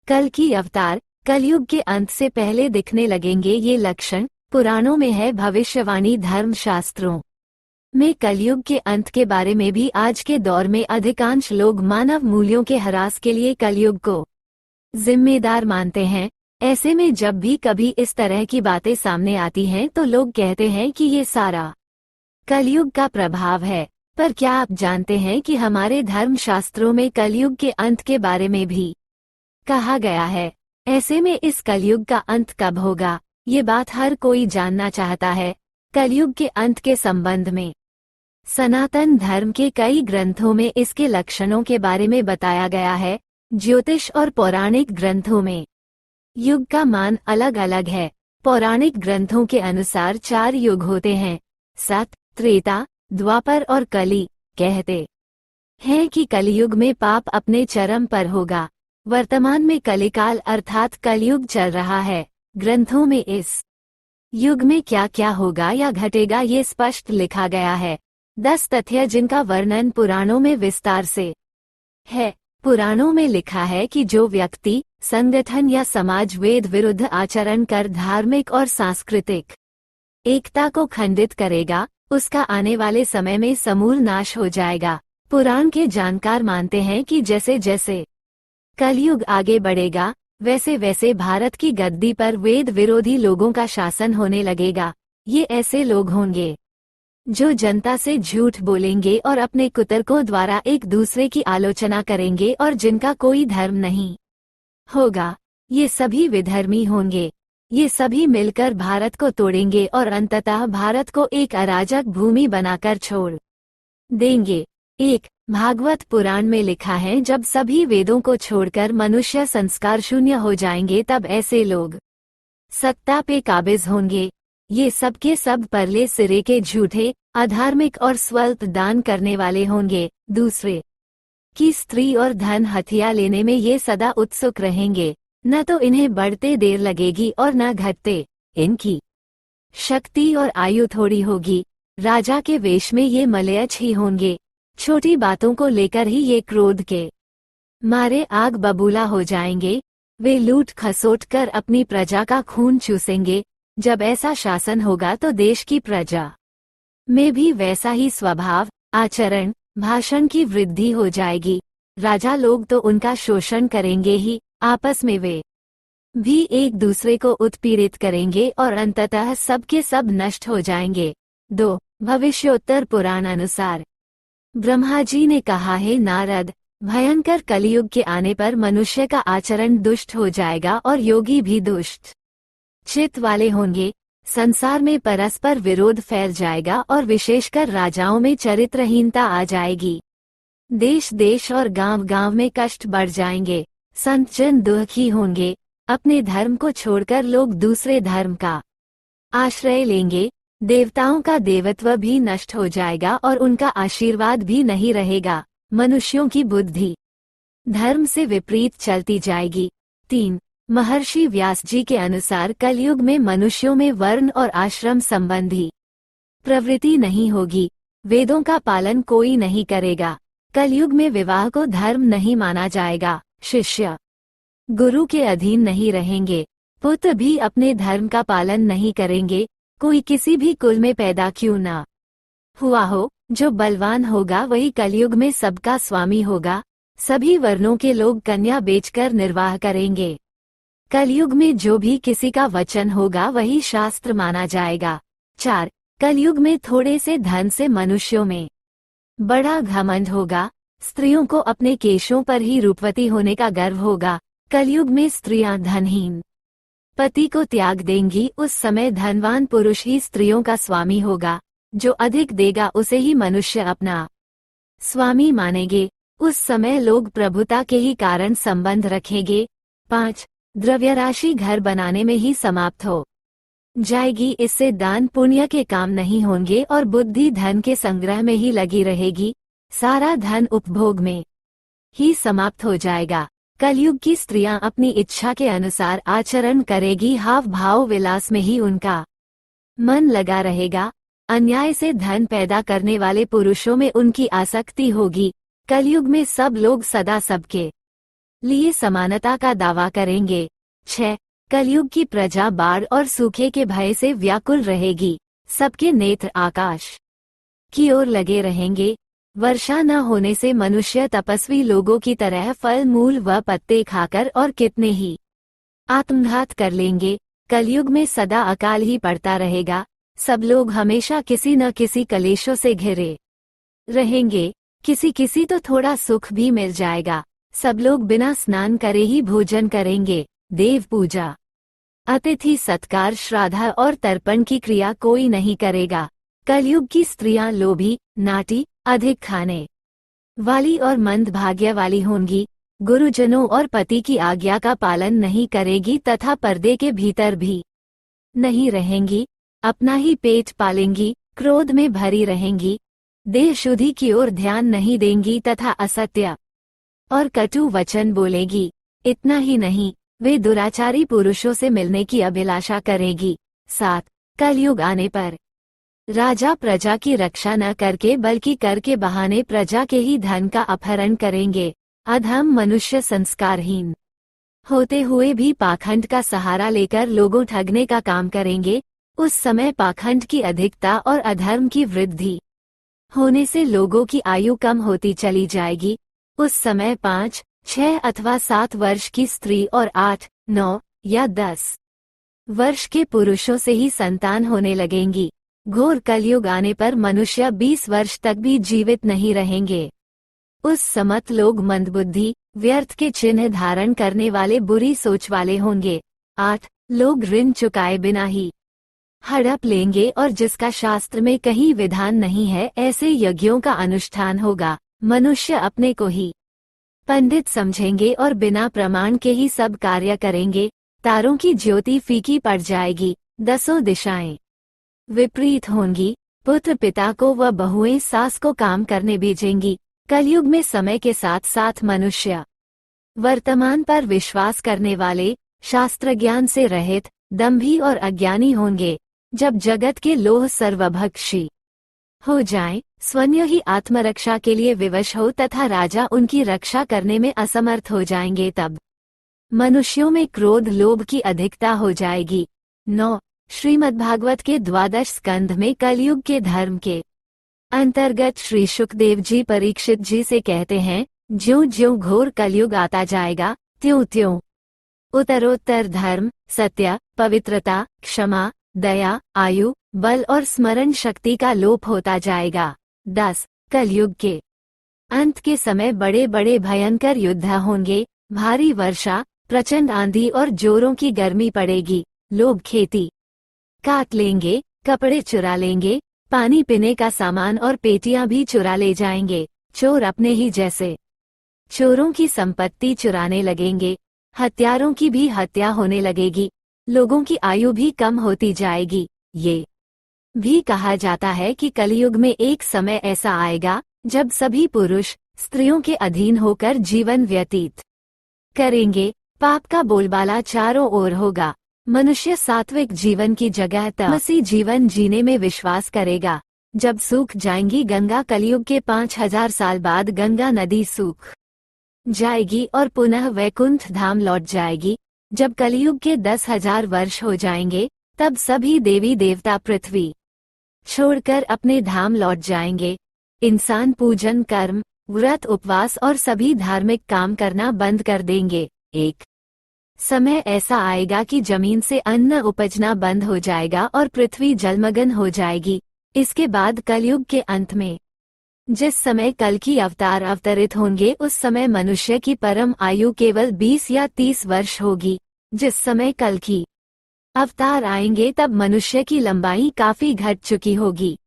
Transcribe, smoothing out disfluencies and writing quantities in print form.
कल की अवतार, कलयुग के अंत से पहले दिखने लगेंगे ये लक्षण, पुराणों में है भविष्यवाणी। धर्मशास्त्रों में कलयुग के अंत के बारे में भी आज के दौर में अधिकांश लोग मानव मूल्यों के ह्रास के लिए कलयुग को जिम्मेदार मानते हैं। ऐसे में जब भी कभी इस तरह की बातें सामने आती हैं तो लोग कहते हैं कि ये सारा कलयुग का प्रभाव है। पर क्या आप जानते हैं कि हमारे धर्मशास्त्रों में कलयुग के अंत के बारे में भी कहा गया है। ऐसे में इस कलयुग का अंत कब होगा, ये बात हर कोई जानना चाहता है। कलयुग के अंत के संबंध में सनातन धर्म के कई ग्रंथों में इसके लक्षणों के बारे में बताया गया है। ज्योतिष और पौराणिक ग्रंथों में युग का मान अलग अलग है। पौराणिक ग्रंथों के अनुसार 4 युग होते हैं, सत, त्रेता, द्वापर और कली। कहते हैं कि कलियुग में पाप अपने चरम पर होगा। वर्तमान में कलिकाल अर्थात कलयुग चल रहा है। ग्रंथों में इस युग में क्या क्या होगा या घटेगा ये स्पष्ट लिखा गया है। 10 तथ्य जिनका वर्णन पुराणों में विस्तार से है। पुराणों में लिखा है कि जो व्यक्ति, संगठन या समाज वेद विरुद्ध आचरण कर धार्मिक और सांस्कृतिक एकता को खंडित करेगा, उसका आने वाले समय में समूल नाश हो जाएगा। पुराण के जानकार मानते हैं कि जैसे जैसे कलयुग आगे बढ़ेगा, वैसे वैसे भारत की गद्दी पर वेद विरोधी लोगों का शासन होने लगेगा। ये ऐसे लोग होंगे जो जनता से झूठ बोलेंगे और अपने कुतर्कों द्वारा एक दूसरे की आलोचना करेंगे और जिनका कोई धर्म नहीं होगा। ये सभी विधर्मी होंगे। ये सभी मिलकर भारत को तोड़ेंगे और अंततः भारत को एक अराजक भूमि बनाकर छोड़ देंगे। एक भागवत पुराण में लिखा है, जब सभी वेदों को छोड़कर मनुष्य संस्कार शून्य हो जाएंगे तब ऐसे लोग सत्ता पे काबिज होंगे। ये सब के सब परले सिरे के झूठे, अधार्मिक और स्वल्प दान करने वाले होंगे। दूसरे की स्त्री और धन हथिया लेने में ये सदा उत्सुक रहेंगे। न तो इन्हें बढ़ते देर लगेगी और न घटते। इनकी शक्ति और आयु थोड़ी होगी। राजा के वेश में ये मलयच ही होंगे। छोटी बातों को लेकर ही ये क्रोध के मारे आग बबूला हो जाएंगे। वे लूट खसोट कर अपनी प्रजा का खून चूसेंगे। जब ऐसा शासन होगा तो देश की प्रजा में भी वैसा ही स्वभाव, आचरण, भाषण की वृद्धि हो जाएगी। राजा लोग तो उनका शोषण करेंगे ही, आपस में वे भी एक दूसरे को उत्पीड़ित करेंगे और अंततः सबके सब नष्ट हो जाएंगे। 2 भविष्योत्तर पुराण अनुसार ब्रह्मा जी ने कहा है, नारद, भयंकर कलयुग के आने पर मनुष्य का आचरण दुष्ट हो जाएगा और योगी भी दुष्ट चित्त वाले होंगे। संसार में परस्पर विरोध फैल जाएगा और विशेषकर राजाओं में चरित्रहीनता आ जाएगी। देश देश और गांव गांव में कष्ट बढ़ जाएंगे। संत जन दुखी होंगे। अपने धर्म को छोड़कर लोग दूसरे धर्म का आश्रय लेंगे। देवताओं का देवत्व भी नष्ट हो जाएगा और उनका आशीर्वाद भी नहीं रहेगा। मनुष्यों की बुद्धि धर्म से विपरीत चलती जाएगी। 3 महर्षि व्यास जी के अनुसार कलयुग में मनुष्यों में वर्ण और आश्रम संबंधी प्रवृत्ति नहीं होगी। वेदों का पालन कोई नहीं करेगा। कलयुग में विवाह को धर्म नहीं माना जाएगा। शिष्य गुरु के अधीन नहीं रहेंगे। पुत्र भी अपने धर्म का पालन नहीं करेंगे। कोई किसी भी कुल में पैदा क्यों ना हुआ हो, जो बलवान होगा वही कलयुग में सबका स्वामी होगा। सभी वर्णों के लोग कन्या बेचकर निर्वाह करेंगे। कलयुग में जो भी किसी का वचन होगा वही शास्त्र माना जाएगा। 4 कलयुग में थोड़े से धन से मनुष्यों में बड़ा घमंड होगा। स्त्रियों को अपने केशों पर ही रूपवती होने का गर्व होगा। कलयुग में स्त्रियां धनहीन पति को त्याग देंगी। उस समय धनवान पुरुष ही स्त्रियों का स्वामी होगा। जो अधिक देगा उसे ही मनुष्य अपना स्वामी मानेंगे। उस समय लोग प्रभुता के ही कारण संबंध रखेंगे। 5 द्रव्यराशि घर बनाने में ही समाप्त हो जाएगी। इससे दान पुण्य के काम नहीं होंगे और बुद्धि धन के संग्रह में ही लगी रहेगी। सारा धन उपभोग में ही समाप्त हो जाएगा। कलयुग की स्त्रियां अपनी इच्छा के अनुसार आचरण करेगी। हाव भाव विलास में ही उनका मन लगा रहेगा। अन्याय से धन पैदा करने वाले पुरुषों में उनकी आसक्ति होगी। कलयुग में सब लोग सदा सबके लिए समानता का दावा करेंगे। 6. कलयुग की प्रजा बाढ़ और सूखे के भय से व्याकुल रहेगी। सबके नेत्र आकाश की ओर लगे रहेंगे। वर्षा न होने से मनुष्य तपस्वी लोगों की तरह फल मूल व पत्ते खाकर और कितने ही आत्मघात कर लेंगे। कलयुग में सदा अकाल ही पड़ता रहेगा। सब लोग हमेशा किसी न किसी कलेशों से घिरे रहेंगे। किसी किसी तो थोड़ा सुख भी मिल जाएगा। सब लोग बिना स्नान करे ही भोजन करेंगे। देव पूजा, अतिथि सत्कार, श्राद्ध और तर्पण की क्रिया कोई नहीं करेगा। कलयुग की स्त्रियां लोभी, नाटी, अधिक खाने वाली और मंदभाग्य वाली होंगी। गुरुजनों और पति की आज्ञा का पालन नहीं करेगी तथा पर्दे के भीतर भी नहीं रहेंगी। अपना ही पेट पालेंगी, क्रोध में भरी रहेंगी, देह शुद्धि की ओर ध्यान नहीं देंगी तथा असत्य और कटु वचन बोलेगी। इतना ही नहीं, वे दुराचारी पुरुषों से मिलने की अभिलाषा करेगी। 7. कलयुग आने पर राजा प्रजा की रक्षा न करके बल्कि कर के बहाने प्रजा के ही धन का अपहरण करेंगे। अधम मनुष्य संस्कारहीन होते हुए भी पाखंड का सहारा लेकर लोगों ठगने का काम करेंगे। उस समय पाखंड की अधिकता और अधर्म की वृद्धि होने से लोगों की आयु कम होती चली जाएगी। उस समय 5, 6 अथवा 7 वर्ष की स्त्री और 8, 9 या 10 वर्ष के पुरुषों से ही संतान होने लगेंगी। घोर कलयुग आने पर मनुष्य 20 वर्ष तक भी जीवित नहीं रहेंगे। उस समत लोग मंदबुद्धि, व्यर्थ के चिन्ह धारण करने वाले, बुरी सोच वाले होंगे। 8. लोग ऋण चुकाए बिना ही हड़प लेंगे और जिसका शास्त्र में कहीं विधान नहीं है ऐसे यज्ञों का अनुष्ठान होगा। मनुष्य अपने को ही पंडित समझेंगे और बिना प्रमाण के ही सब कार्य करेंगे। तारों की ज्योति फीकी पड़ जाएगी। 10 दिशाएं विपरीत होंगी। पुत्र पिता को व बहुएं सास को काम करने भेजेंगी। कलयुग में समय के साथ साथ मनुष्य वर्तमान पर विश्वास करने वाले, शास्त्र ज्ञान से रहित, दंभी और अज्ञानी होंगे। जब जगत के लोह सर्वभक्षी हो जाएं, स्वयं ही आत्मरक्षा के लिए विवश हो तथा राजा उनकी रक्षा करने में असमर्थ हो जाएंगे, तब मनुष्यों में क्रोध लोभ की अधिकता हो जाएगी। 9. श्रीमद्भागवत के 12 स्कंध में कलयुग के धर्म के अंतर्गत श्री सुखदेव जी परीक्षित जी से कहते हैं, ज्यों ज्यों घोर कलयुग आता जाएगा त्यों त्यों उत्तरोत्तर धर्म, सत्य, पवित्रता, क्षमा, दया, आयु, बल और स्मरण शक्ति का लोप होता जाएगा। 10. कलयुग के अंत के समय बड़े बड़े भयंकर युद्ध होंगे। भारी वर्षा, प्रचंड आंधी और जोरों की गर्मी पड़ेगी। लोग खेती काट लेंगे, कपड़े चुरा लेंगे, पानी पीने का सामान और पेटियां भी चुरा ले जाएंगे। चोर अपने ही जैसे चोरों की संपत्ति चुराने लगेंगे। हत्यारों की भी हत्या होने लगेगी। लोगों की आयु भी कम होती जाएगी। ये भी कहा जाता है कि कलयुग में एक समय ऐसा आएगा जब सभी पुरुष स्त्रियों के अधीन होकर जीवन व्यतीत करेंगे। पाप का बोलबाला चारों ओर होगा। मनुष्य सात्विक जीवन की जगह तमसी जीवन जीने में विश्वास करेगा। जब सूख जाएंगी गंगा, कलयुग के 5000 साल बाद गंगा नदी सूख जाएगी और पुनः वैकुंठ धाम लौट जाएगी। जब कलयुग के 10,000 वर्ष हो जाएंगे तब सभी देवी देवता पृथ्वी छोड़कर अपने धाम लौट जाएंगे। इंसान पूजन, कर्म, व्रत, उपवास और सभी धार्मिक काम करना बंद कर देंगे। एक समय ऐसा आएगा कि जमीन से अन्न उपजना बंद हो जाएगा और पृथ्वी जलमग्न हो जाएगी। इसके बाद कलयुग के अंत में जिस समय कल की अवतार अवतरित होंगे उस समय मनुष्य की परम आयु केवल 20 या 30 वर्ष होगी। जिस समय कल की अवतार आएंगे तब मनुष्य की लंबाई काफी घट चुकी होगी।